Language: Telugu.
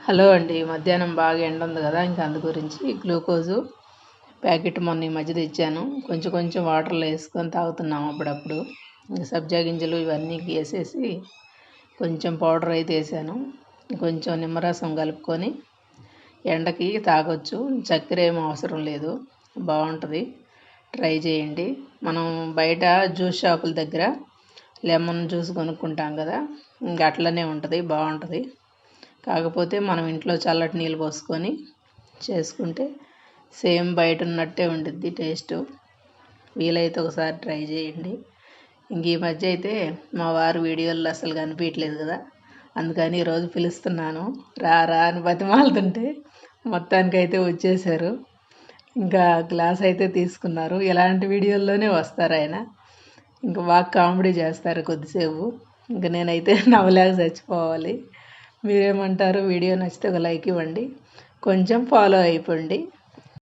హలో అండి. మధ్యాహ్నం బాగా ఎండ ఉంది కదా, ఇంకా అందు గురించి గ్లూకోజు ప్యాకెట్ మొన్న ఈ మధ్య తెచ్చాను. కొంచెం కొంచెం వాటర్లో వేసుకొని తాగుతున్నాము అప్పుడప్పుడు. ఇంకా సబ్జా గింజలు ఇవన్నీ వేసేసి కొంచెం పౌడర్ అయితే వేసాను. కొంచెం నిమ్మరసం కలుపుకొని ఎండకి తాగొచ్చు. చక్కెర ఏం అవసరం లేదు, బాగుంటుంది. ట్రై చేయండి. మనం బయట జ్యూస్ షాపుల దగ్గర లెమన్ జ్యూస్ కొనుక్కుంటాం కదా, ఇంకా అట్లనే ఉంటుంది, బాగుంటుంది. కాకపోతే మనం ఇంట్లో చల్లటి నీళ్ళు పోసుకొని చేసుకుంటే సేమ్ బయట ఉన్నట్టే ఉండిద్ది టేస్ట్. వీలైతే ఒకసారి ట్రై చేయండి. ఇంక ఈ మధ్య అయితే మా వారు వీడియోల్లో అసలు కనిపించట్లేదు కదా, అందుకని ఈరోజు పిలుస్తున్నాను. రా రా అని బతిమాలుతుంటే మొత్తానికైతే వచ్చేసారు. ఇంకా గ్లాస్ అయితే తీసుకున్నారు. ఇలాంటి వీడియోల్లోనే వస్తారు ఆయన. ఇంకా బాగా కామెడీ చేస్తారు కొద్దిసేపు. ఇంకా నేనైతే నవ్వలేక చచ్చిపోవాలి. మీరేమంటారు? వీడియో నచ్చితే ఒక లైక్ ఇవ్వండి, కొంచెం ఫాలో అయిపోండి.